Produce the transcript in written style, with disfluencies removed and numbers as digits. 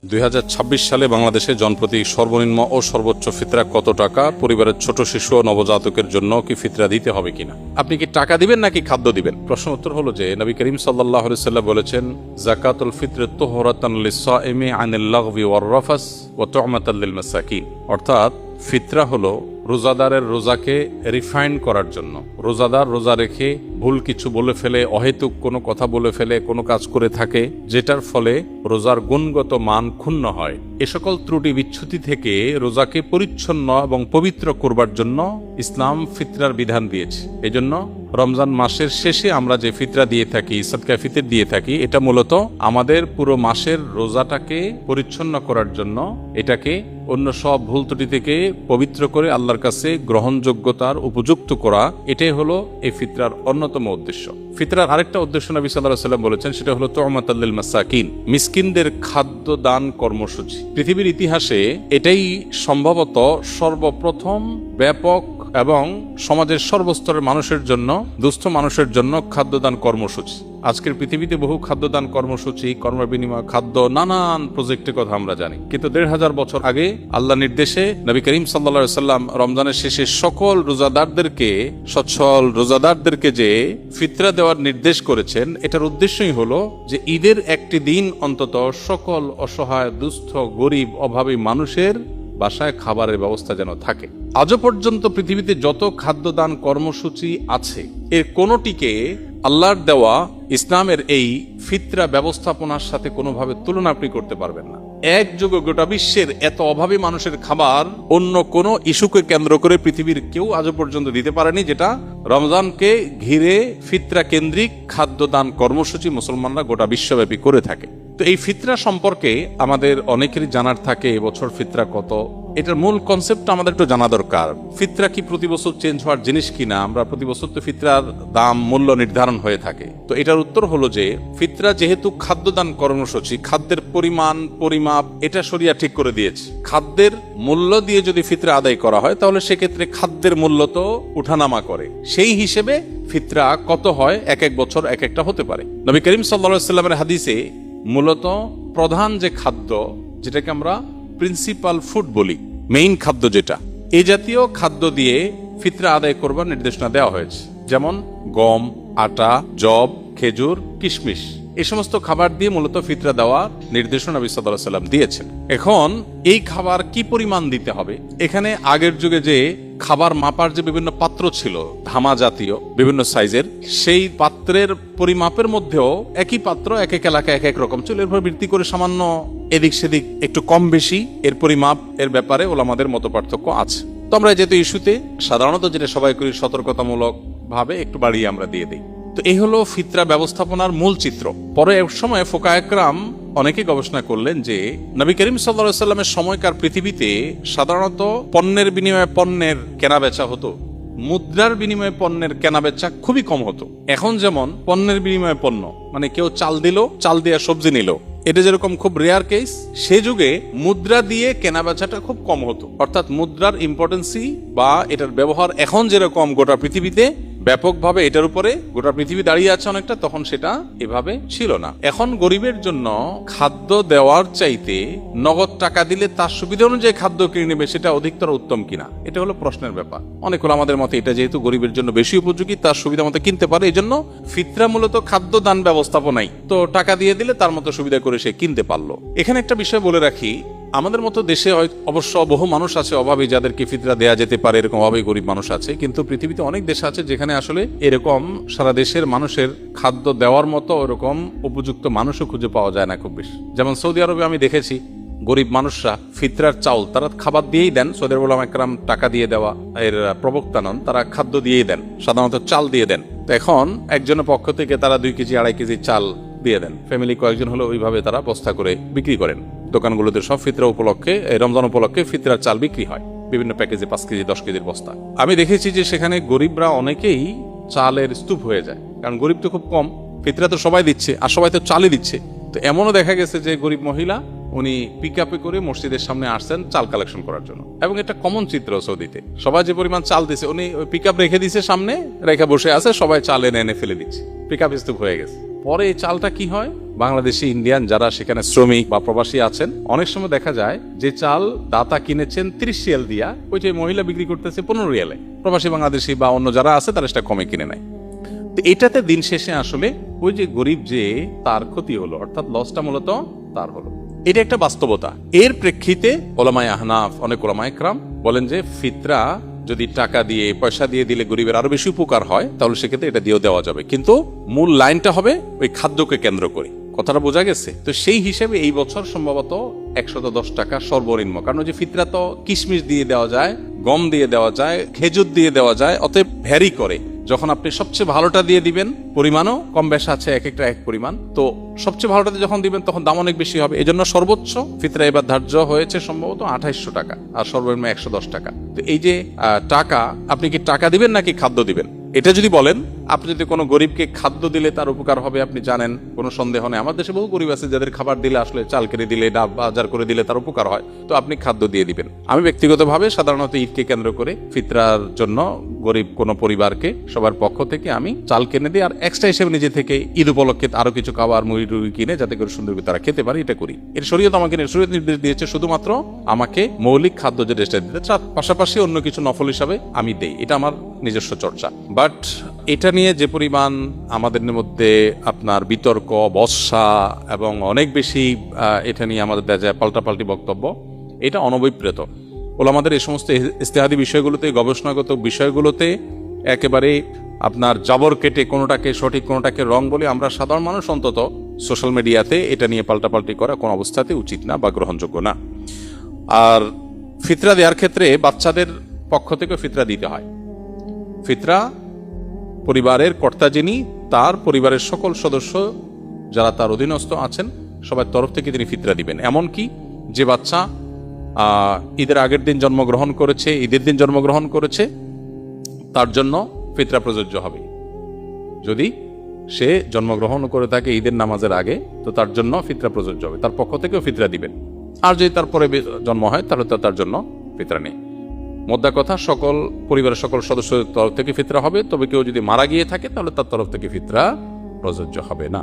2026 সালে বাংলাদেশে জনপ্রতি সর্বনিম্ন ও সর্বোচ্চ ফিতরা কত টাকা? পরিবারের ছোট শিশু ও নবজাতকের জন্য কি ফিতরা দিতে হবে কিনা? আপনি কি টাকা দিবেন নাকি খাদ্য দিবেন? প্রশ্ন উত্তর হলো যে নবী করিম সাল্লাল্লাহু আলাইহি ওয়াসাল্লাম বলেছেন, যাকাতুল ফিতর তুহরাতান লিস-সাইমি আনিল লাগবি ওয়ার রাফাস ওয়া তু'মাতাল লিল মাসাকিন। অর্থাৎ ফিতরা হলো রোজাদারের রোজাকে রিফাইন করার জন্য। রোজাদার রোজা রেখে ভুল কিছু বলে ফেলে, অহেতুক কোনো কথা বলে ফেলে, কোনো কাজ করে থাকে যেটার ফলে রোজার গুণগত মান ক্ষুণ্ণ হয়, এ সকল ত্রুটি বিচ্ছুতি থেকে রোজাকে পরিচ্ছন্ন এবং পবিত্র করবার জন্য ইসলাম ফিতরার বিধান দিয়েছে। এজন্য রমজান মাসের শেষে আমরা যে ফিতরা দিয়ে থাকি, সাদকা ফিতর দিয়ে থাকি, এটা মূলত আমাদের পুরো মাসের রোজাটাকে পরিচ্ছন্ন করার জন্য, এটাকে অন্য সব ভুল ত্রুটি থেকে পবিত্র করে আল্লাহর কাছে গ্রহণযোগ্যতার উপযুক্ত করা, এটাই হলো এই ফিতরার অন্যতম উদ্দেশ্য। ফিতরার আরেকটা উদ্দেশ্য নবী সাল্লাল্লাহু আলাইহি ওয়াসাল্লাম বলেছেন, সেটা হলো তু'মাতাল লিল মাসাকিন, মিসকিনদের খাদ্য দান কর্মসূচি। পৃথিবীর ইতিহাসে এটাই সম্ভবত সর্বপ্রথম ব্যাপক এবং সমাজের সর্বস্তরের মানুষের জন্য, দুস্থ মানুষের জন্য খাদ্যদান কর্মসূচি। আজকের পৃথিবীতে বহু খাদ্যদান কর্মসূচি, কর্ম বিনিময় খাদ্য, নানান প্রজেক্টের কথা আমরা জানি, কিন্তু ১৫০০ বছর আগে আল্লাহ নির্দেশে নবী করিম সাল্লাল্লাহু আলাইহি ওয়াসাল্লাম রমজানের শেষে সকল রোজাদারদেরকে, সচ্ছল রোজাদারদেরকে যে ফিতরা দেওয়ার নির্দেশ করেছেন, এটার উদ্দেশ্যই হলো যে ঈদের একটি দিন অন্তত সকল অসহায়, দুস্থ, গরিব, অভাবী মানুষের বাসায় খাবারের ব্যবস্থা যেন থাকে। আজও পর্যন্ত পৃথিবীতে যত খাদ্যদান কর্মসূচি আছে, এর কোনোটিকে আল্লাহর দেওয়া ইসলামের এই ফিতরা ব্যবস্থাপনার সাথে কোনোভাবে তুলনা আপনি করতে পারবেন না। একযোগে গোটা বিশ্বের এত অভাবী মানুষের খাবার অন্য কোনো ইস্যুকে কেন্দ্র করে পৃথিবীর কেউ আজও পর্যন্ত দিতে পারেনি, যেটা রমজানকে ঘিরে ফিতরা কেন্দ্রিক খাদ্যদান কর্মসূচি মুসলমানরা গোটা বিশ্বব্যাপী করে থাকে। তো এই ফিতরা সম্পর্কে আমাদের অনেকেরই জানার থাকে, এবছর ফিতরা কত, এটার মূল কনসেপ্ট আমাদের একটু জানা দরকার। ফিতরা কি প্রতি বছর চেঞ্জ হওয়ার জিনিস কিনা? আমরা প্রতি বছর তো ফিতরার দাম, মূল্য নির্ধারণ হয়ে থাকে। তো এটার উত্তর হলো যে ফিতরা যেহেতু খাদ্যদান কর্মসূচি, খাদ্যের পরিমাণ, পরিমাপ এটা শরিয়া ঠিক করে দিয়েছে। খাদ্যের মূল্য দিয়ে যদি ফিতরা আদায় করা হয়, তাহলে সেক্ষেত্রে খাদ্যের মূল্য তো উঠানামা করে, সেই হিসেবে ফিতরা কত হয় এক এক বছর এক একটা হতে পারে। নবী করিম সাল্লাল্লাহু আলাইহি ওয়াসাল্লামের হাদিসে মূলত প্রধান যে খাদ্য, যেটাকে আমরা প্রিন্সিপাল ফুড বলি, মেইন খাদ্য যেটা, এই জাতীয় খাদ্য দিয়ে ফিতরা আদায় করবার নির্দেশনা দেওয়া হয়েছে। যেমন গম, আটা, জব, খেজুর, কিশমিশ, এই সমস্ত খাবার দিয়ে মূলত ফিতরা দেওয়ার নির্দেশনা নবী সাল্লাল্লাহু আলাইহি ওয়াসাল্লাম দিয়েছেন। এখন এই খাবার কি পরিমাণ দিতে হবে? এখানে আগের যুগে যে খাবার মাপার যে বিভিন্ন পাত্র ছিল, ধামা জাতীয় বিভিন্ন সাইজের, সেই পাত্রের পরিমাপের মধ্যেও একই পাত্র এক এক এলাকায় এক এক রকম ছিল। এরপর ভিত্তি করে সামান্য এদিক সেদিক একটু কম বেশি এর পরিমাপ এর ব্যাপারে ওলামাদের মত পার্থক্য আছে। তো আমরা যেহেতু ইস্যুতে সাধারণত যেটা সবাই করি, সতর্কতামূলক ভাবে একটু বাড়িয়ে আমরা দিয়ে দিই। তো এই হলো ফিতরা ব্যবস্থাপনার মূল চিত্র। পরে এক সময় ফুকায়ে কেরাম অনেকে গবেষণা করলেন যে নবী করিম সাল্লাল্লাহু আলাইহি ওয়াসাল্লামের সময়কার পৃথিবীতে সাধারণত পণ্যের বিনিময়ে পণ্যের কেনা বেচা হতো, মুদ্রার বিনিময়ে পণ্যের কেনা বেচা খুবই কম হতো। এখন যেমন পণ্যের বিনিময়ে পণ্য, মানে কেউ চাল দিল, চাল দিয়ে সবজি নিল, এটা যেরকম খুব রেয়ার কেস, সে যুগে মুদ্রা দিয়ে কেনা বেচাটা খুব কম হতো। অর্থাৎ মুদ্রার ইম্পর্টেন্সি বা এটার ব্যবহার এখন যেরকম গোটা পৃথিবীতে ব্যাপকভাবে এটার উপরে গোটা পৃথিবী দাঁড়িয়ে আছে অনেকটা, তখন সেটা এভাবে ছিল না। এখন গরিবের জন্য খাদ্য দেওয়ার চাইতে নগদ টাকা দিলে তার সুবিধা অনুযায়ী খাদ্য কিনে নেবে, সেটা অধিকতর উত্তম কিনা, এটা হলো প্রশ্নের ব্যাপার। অনেক হলো আমাদের মতে এটা যেহেতু গরিবের জন্য বেশি উপযোগী, তার সুবিধা মতো কিনতে পারে, এই জন্য ফিতরা মূলত খাদ্য দান ব্যবস্থাপনাই, তো টাকা দিয়ে দিলে তার মতো সুবিধা করে সে কিনতে পারলো। এখানে একটা বিষয় বলে রাখি, আমাদের মতো দেশে অবশ্য বহু মানুষ আছে অভাবী, যাদেরকে ফিতরা দেয়া যেতে পারে, এরকম অভাবী গরিব মানুষ আছে, কিন্তু পৃথিবীতে অনেক দেশ আছে যেখানে আসলে এরকম সারা দেশের মানুষের খাদ্য দেওয়ার মতো ওরকম উপযুক্ত মানুষও খুঁজে পাওয়া যায় না খুব বেশি। যেমন সৌদি আরবে আমি দেখেছি গরিব মানুষরা ফিতরার চাউল তারা খাবার দিয়েই দেন। সৌদি আরব ওলামা কেরাম টাকা দিয়ে দেওয়া এর প্রবক্তা নন, তারা খাদ্য দিয়েই দেন, সাধারণত চাল দিয়ে দেন। তো এখন একজনের পক্ষ থেকে তারা 2 কেজি 2.5 কেজি চাল দিয়ে দেন, ফ্যামিলি কয়েকজন হলে ওইভাবে তারা বস্তা করে বিক্রি করেন। দোকানগুলোতে সব ফিতরা উপলক্ষে, রমজান উপলক্ষে ফিতরার চাল বিক্রি হয় বিভিন্ন প্যাকেজে, 5 কেজি 10 কেজির বস্তা। আমি দেখেছি যে সেখানে গরিবরা অনেকেই চালের স্তূপ হয়ে যায়, কারণ গরিব তো খুব কম, ফিতরা তো সবাই দিচ্ছে আর সবাই তো চালই দিচ্ছে। তো এমনও দেখা গেছে যে গরিব মহিলা উনি পিক আপে করে মসজিদের সামনে আসছেন চাল কালেকশন করার জন্য, এবং এটা কমন চিত্র সৌদিতে। সবাই যে পরিমাণ চাল দিছে, উনি ওই পিক আপ রেখে দিছে সামনে, রেখে বসে আছে, সবাই চাল এনে এনে ফেলে দিচ্ছে, পিক আপ স্তূপ হয়ে গেছে। পরে এই চালটা কি হয়, বাংলাদেশি ইন্ডিয়ান যারা সেখানে শ্রমিক বা প্রবাসী আছেন, অনেক সময় দেখা যায় যে চাল দাতা কিনেছেন 30 রিয়াল দিয়া, ওইটাই মহিলা বিক্রি করতেছে 15 রিয়ালে। প্রবাসী বাংলাদেশি বা অন্য যারা আছে তারা সেটা কমে কিনে নেয়। তো এটাতে দিন শেষে আসলে ওই যে গরিব যে তার ক্ষতি হলো, অর্থাৎ লসটা মূলত তার হলো। এটা একটা বাস্তবতা। এর প্রেক্ষিতে ওলামায়ে আহনাফ, অনেক ওলামায়ে কেরাম বলেন যে ফিতরা যদি টাকা দিয়ে পয়সা দিয়ে দিলে গরিবের আরো বেশি উপকার হয়, তাহলে সেক্ষেত্রে এটা দিয়েও দেওয়া যাবে, কিন্তু মূল লাইনটা হবে ওই খাদ্যকে কেন্দ্র করে। কথাটা বোঝা গেছে? তো সেই হিসেবে এই বছর সম্ভবত 110 টাকা সর্বনিম্ন, কারণ ওই যে ফিতরা তো কিশমিশ দিয়ে দেওয়া যায়, গম দিয়ে দেওয়া যায়, খেজুর দিয়ে দেওয়া যায়, অতএব ভ্যারি করে। যখন আপনি সবচেয়ে ভালোটা দিয়ে দিবেন, পরিমাণও কম বেশ আছে, এক একটা এক পরিমাণ, তো সবচেয়ে ভালোটাতে যখন দিবেন তখন দাম অনেক বেশি হবে। এই জন্য সর্বোচ্চ ফিতরা এবার ধার্য হয়েছে সম্ভবত 2800 টাকা, আর সর্বনিম্ন 110 টাকা। তো এই যে টাকা, আপনি কি টাকা দিবেন নাকি খাদ্য দিবেন? এটা যদি বলেন, আপনি যদি কোনো গরিবকে খাদ্য দিলে তার উপকার হবে, আপনি জানেন, কোনো সন্দেহ নেই। আমার দেশে বহু গরিব আছে যাদের খাবার দিলে আসলে চাল কেটে দিলে, ডাব বাজার করে দিলে তার উপকার হয়, তো আপনি খাদ্য দিয়ে দিবেন। আমি ব্যক্তিগতভাবে সাধারণত ঈদকে কেন্দ্র করে ফিতরার জন্য গরিব কোনো পরিবারকে সবার পক্ষ থেকে আমি চাল কিনে দিই, আর এক্সট্রা হিসেবে নিজে থেকে ঈদ উপলক্ষে আরো কিছু খাবার মুড়ি টুড়ি কিনে যাতে করে সুন্দর করে তারা খেতে পারে, এটা করি। এর শরীয়ত আমাকে শরীয়ত নির্দেশ দিয়েছে শুধুমাত্র আমাকে মৌলিক খাদ্য যে ড্রেসটা দিতে, তার পাশাপাশি অন্য কিছু নফল হিসাবে আমি দেই, এটা আমার নিজস্ব চর্চা। বাট এটা নিয়ে যে পরিমাণ আমাদের মধ্যে আপনার বিতর্ক, বর্ষা এবং অনেক বেশি এটা নিয়ে আমাদের দেখা যায় পাল্টাপাল্টি বক্তব্য, এটা অনভিপ্রেত। ওলামাদের এই সমস্ত ইজতিহাদি বিষয়গুলোতে, গবেষণাগত বিষয়গুলোতে একেবারে আপনার জাবর কেটে কোনোটাকে সঠিক কোনোটাকে রং বলে আমরা সাধারণ মানুষ অন্তত সোশ্যাল মিডিয়াতে এটা নিয়ে পাল্টাপাল্টি করা কোন অবস্থাতে উচিত না বা গ্রহণযোগ্য না। আর ফিতরা দেওয়ার ক্ষেত্রে বাচ্চাদের পক্ষ থেকে ফিতরা দিতে হয়। ফিতরা পরিবারের কর্তা যিনি, তার পরিবারের সকল সদস্য যারা তার অধীনস্থ আছেন সবার তরফ থেকে তিনি ফিতরা দিবেন। এমনকি যে বাচ্চা ঈদের আগের দিন জন্মগ্রহণ করেছে, ঈদের দিন জন্মগ্রহণ করেছে, তার জন্য ফিতরা প্রযোজ্য হবে। যদি সে জন্মগ্রহণ করে থাকে ঈদের নামাজের আগে, তো তার জন্য ফিতরা প্রযোজ্য হবে, তার পক্ষ থেকেও ফিতরা দিবেন। আর যদি তারপরে জন্ম হয় তাহলে তার জন্য ফিতরা নেই। মোদ্দা কথা, সকল পরিবারের সকল সদস্যদের তরফ থেকে ফিতরা হবে, তবে কেউ যদি মারা গিয়ে থাকে তাহলে তার তরফ থেকে ফিতরা প্রযোজ্য হবে না।